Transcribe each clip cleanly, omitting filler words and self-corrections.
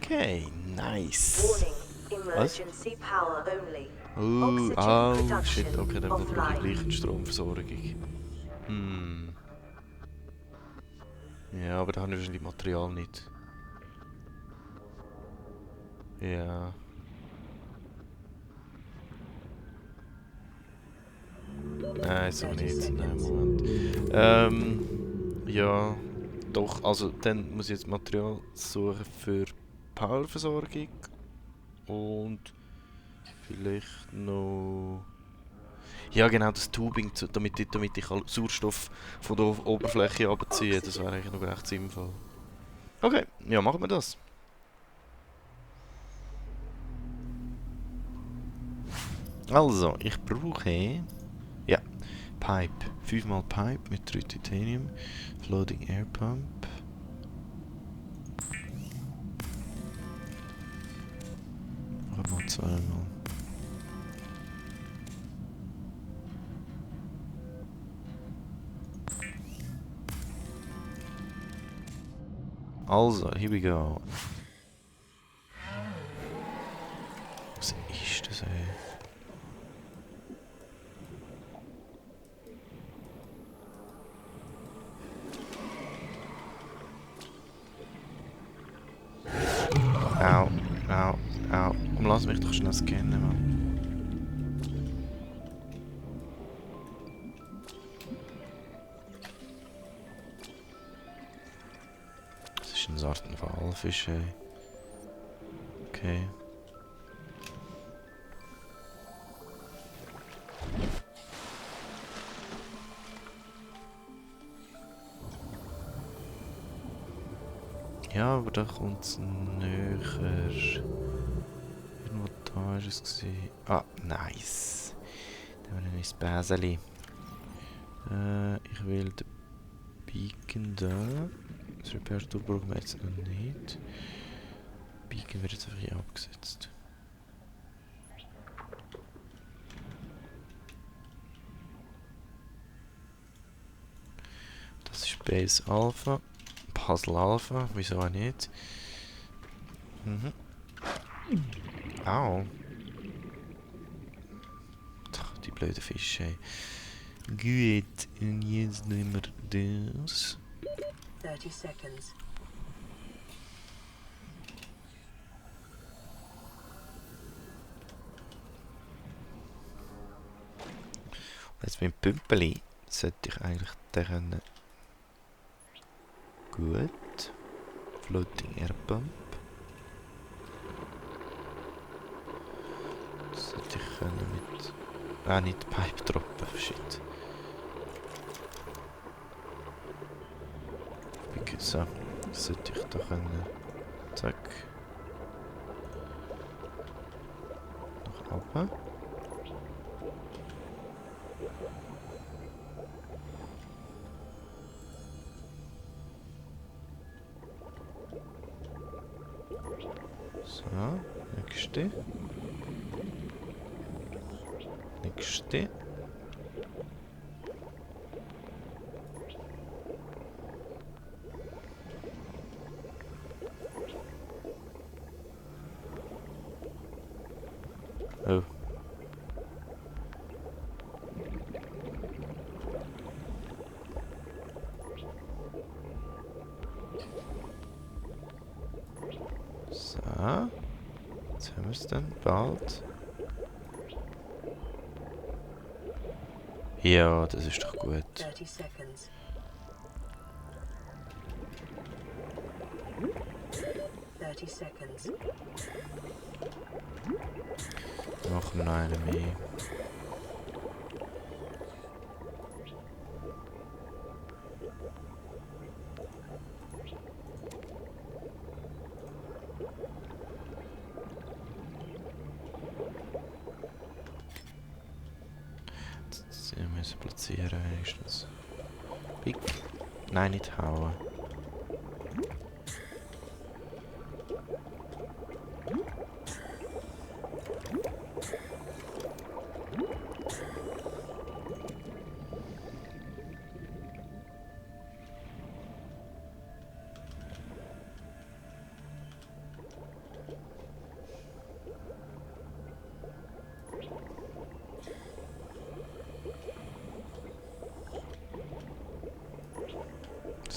Okay, nice. Warning, Was? emergency power only. Oh, shit, okay, dann brauche ich gleich eine Stromversorgung. Ja, aber da habe ich wahrscheinlich Material nicht. Ja. Nein, so 30 nicht. Nein, seconds. Moment. Ja, doch, also dann muss ich jetzt Material suchen für Powerversorgung und vielleicht noch... Ja genau, das Tubing, damit ich Sauerstoff von der Oberfläche abziehe, das wäre eigentlich noch recht sinnvoll. Okay, ja, machen wir das. Also, ich brauche... Ja, Pipe. 5 mal Pipe mit 3 Titanium. Floating Air Pump. Mal 2 mal. Also, here we go. Was ist das, ey? Au, au, au. Komm, lass mich doch schnell scannen, Mann. Das ist ein Art Walfisch, ey. Okay. Ja, aber da kommt es näher. Irgendwo da war es. Gewesen. Ah, nice. Da haben wir ein neues Bäseli. Ich will den Beacon da. Das Repair-Tool brauchen wir jetzt noch nicht. Beacon wird jetzt einfach hier abgesetzt. Das ist Base Alpha. Puzzle Alpha, wieso auch nicht? Mhm. Au. Ach, die blöden Fische, ey. Gut, und jetzt nehmen wir das. 30 seconds. Jetzt mit dem Pümpeli sollte ich eigentlich den können. Gut. Floating Air Pump. Das sollte ich können mit... Ah, nicht Pipe droppen, shit. So, das sollte ich da können. Zack. Nach oben. So, nächste. Nächste. Oh. So. Jetzt haben wir es dann bald. Ja, das ist doch gut. 30 seconds. 30 seconds. Machen wir noch einen mehr. Jetzt müssen wir platzieren wenigstens. Pick. Nein, nicht hauen.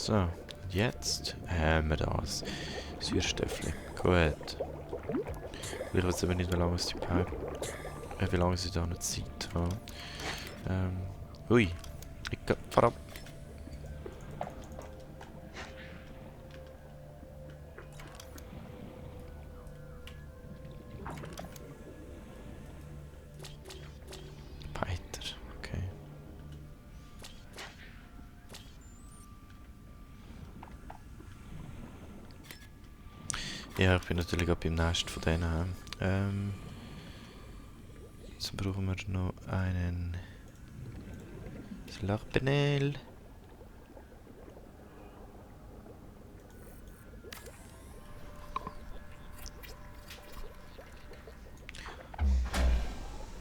So, jetzt haben wir das. Säurestöffel. Gut. Ich weiß aber nicht, wie lange die Pipe. Wie lange sie da noch Zeit haben. Ui. Fahr ab. Weiter. Okay. Ja, ich bin natürlich gerade beim Nest von denen. Jetzt brauchen wir noch einen Solarpanel.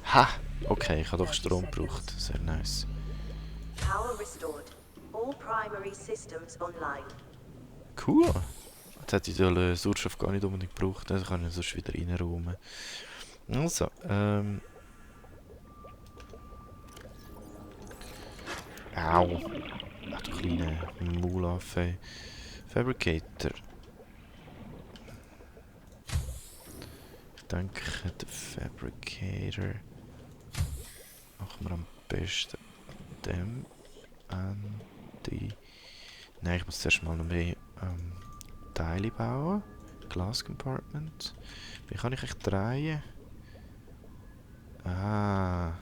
Ha! Okay, ich habe doch Strom gebraucht. Sehr nice. Power restored. All primary systems online. Cool! Jetzt hätte ich den Sauerstoff gar nicht unbedingt gebraucht, dann kann ich sonst wieder reinräumen. Also, Au! Ach du kleine Maulaffe. Fabricator. Ich denke, der Fabricator machen wir am besten dem an die... Nein, ich muss zuerst mal noch mehr Teile bauen. Glass Compartment. Wie kann ich echt drehen? Ah.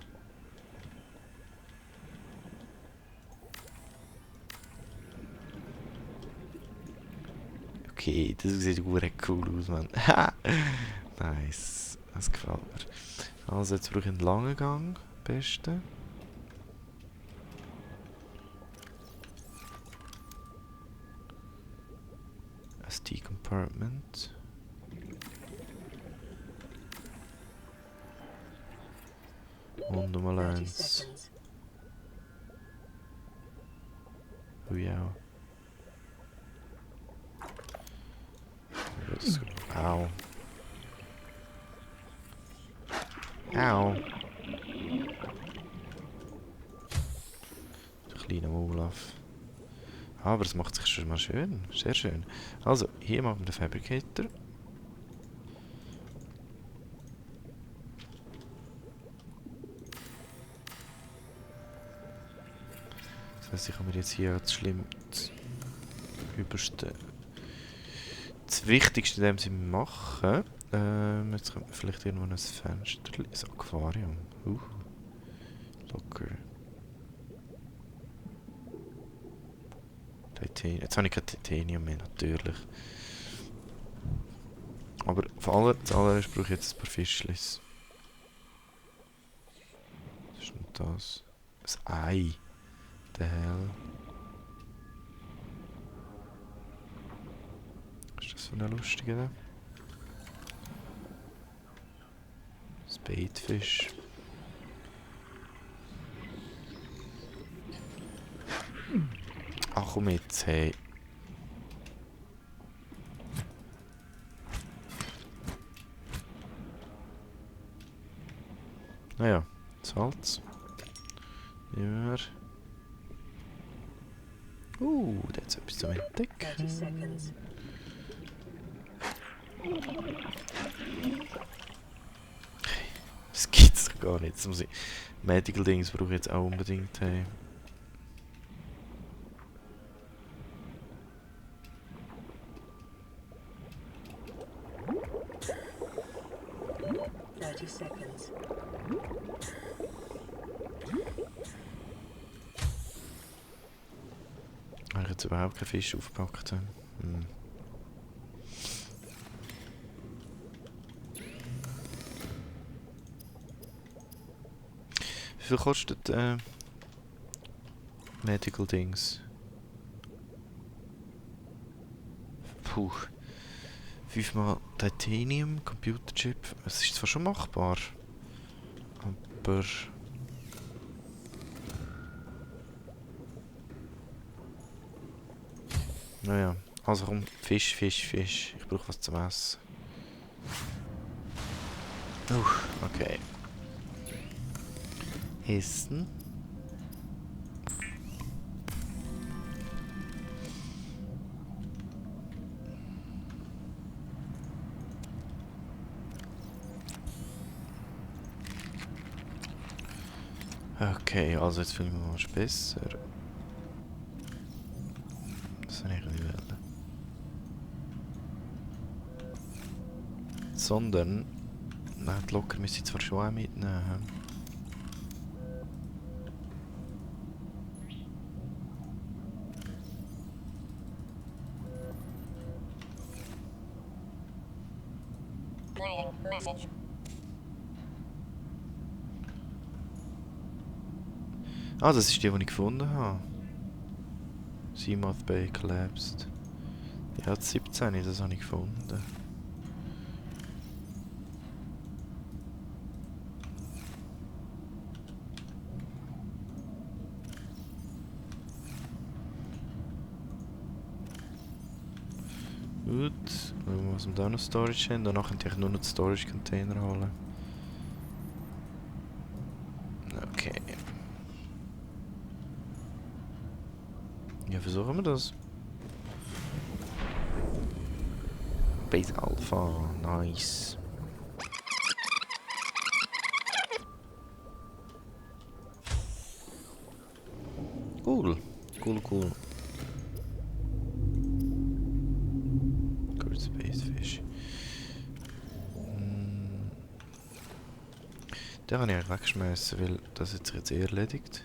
Okay, das sieht gut cool aus, Mann. Nice. Das gefällt mir. Also jetzt brauche ich einen langen Gang. Am besten. SD-Compartment. Und nochmal 30 eins. seconds. Oh ja. Au. Au. Der kleine Olaf. Aber es macht sich schon mal schön. Sehr schön. Also, hier machen wir den Fabricator. Das heisst, ich kann mir jetzt hier das Übelste... Das Wichtigste in dem Sinne machen. Jetzt kommt vielleicht irgendwo ein Fenster. Ein Aquarium. Locker. Titanium. Jetzt habe ich kein Titanium mehr, natürlich. Aber zuallererst brauche ich jetzt ein paar Fischlis. Was ist denn das? Ein Ei. The hell? Was ist das für ein lustiger da? Spadefish. Ach komm jetzt, hey. Naja, Salz. Ja. Da hat es etwas zum 30 Entdecken. seconds. Das gibt's doch gar nicht. Das muss ich... Medical Dings brauche ich jetzt auch unbedingt. Hey. Seconds. Habe ich jetzt überhaupt keinen Fisch aufgepackt? Hm. Wie viel kostet Medical Dings? Puh. 5-mal Titanium, Computerchip. Es ist zwar schon machbar. Aber... Naja. Also komm, Fisch. Ich brauche was zum Essen. Okay. Essen. Okay, also jetzt fühlen wir uns besser. Das habe ich nicht wollen. Sondern... Nein, die Locker müsste ich zwar schon auch mitnehmen. Message. Ah, das ist die ich gefunden habe. Seamoth Bay collapsed. Die hat 17, das habe ich gefunden. Gut, schauen wir, was wir da noch Storage haben. Danach könnte ich nur noch die Storage Container holen. Okay. Ja, versuchen wir das. Base Alpha, nice. Cool, cool, cool. Good Space Fish. Den habe ich eigentlich weggeschmissen, weil das jetzt eh erledigt.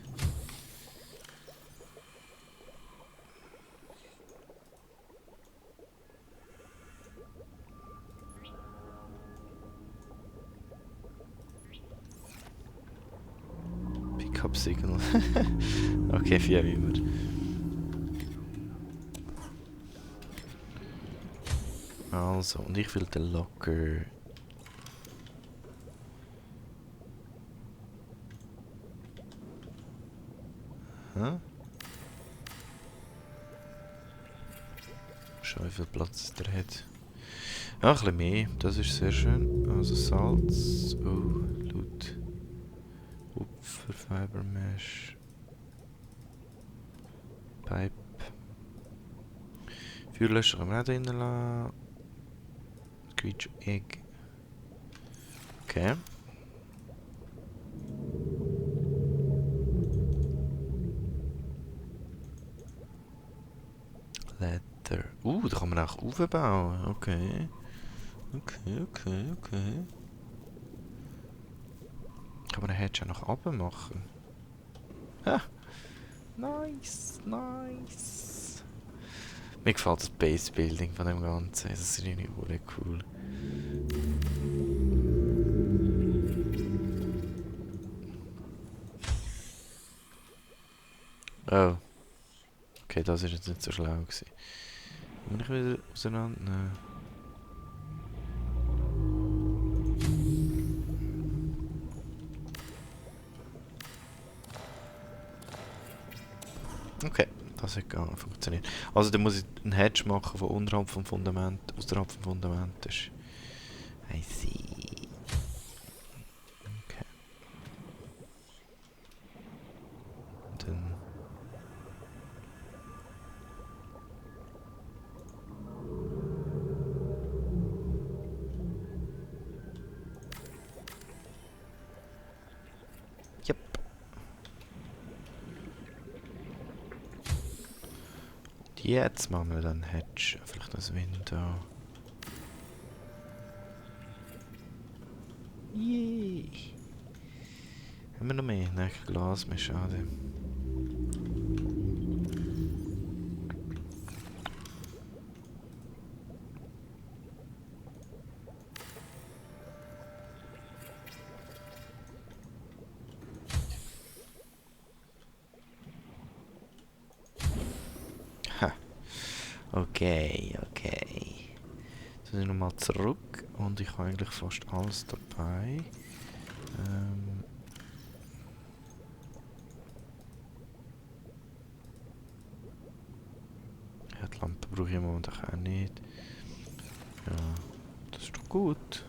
Pickup Signal. Okay, 4 wie immer. Also, und ich will den Locker. Hä? Schau, wie viel Platz der hat. Ja, ein bisschen mehr, das ist sehr schön. Also Salz. Oh, Loot. Kupfer, Fiber Mesh. Pipe. Feuerlöscher können wir auch drinnen lassen. Screech Egg. Okay. Letter. Da kann man auch aufbauen. Okay. Okay. Kann man den Hedge auch nach oben machen? Ha! Nice. Mir gefällt das Base Building von dem Ganzen. Das ist irgendwie cool. Oh. Okay, das ist jetzt nicht so schlau gewesen. Muss ich wieder auseinandernehmen? Okay, das hat gar nicht funktioniert. Also dann muss ich einen Hedge machen von unterhalb vom Fundament, außerhalb vom Fundament. Das ist... I see. Okay. Dann... Yep. Und jetzt machen wir dann Hedge. Vielleicht das Window. Yay! Haben wir noch mehr? Nein, kein Glas mehr, schade. Ha. Okay. Jetzt sind wir nochmal zurück und ich habe eigentlich fast alles dabei. Ja, die Lampe brauche ich im Moment auch nicht. Ja, das ist doch gut.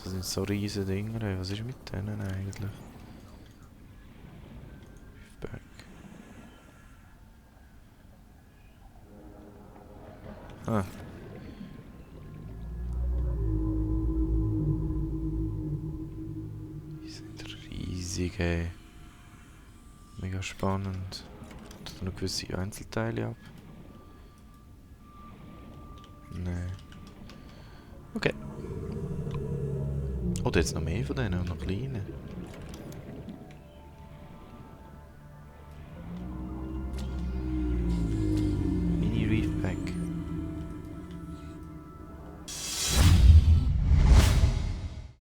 Das sind so riesige Dinger. Was ist mit denen eigentlich? Berg. Ah. Die sind riesig, ey. Mega spannend. Tut noch gewisse Einzelteile ab? Nein. Okay. Oder jetzt noch mehr von denen und noch kleine.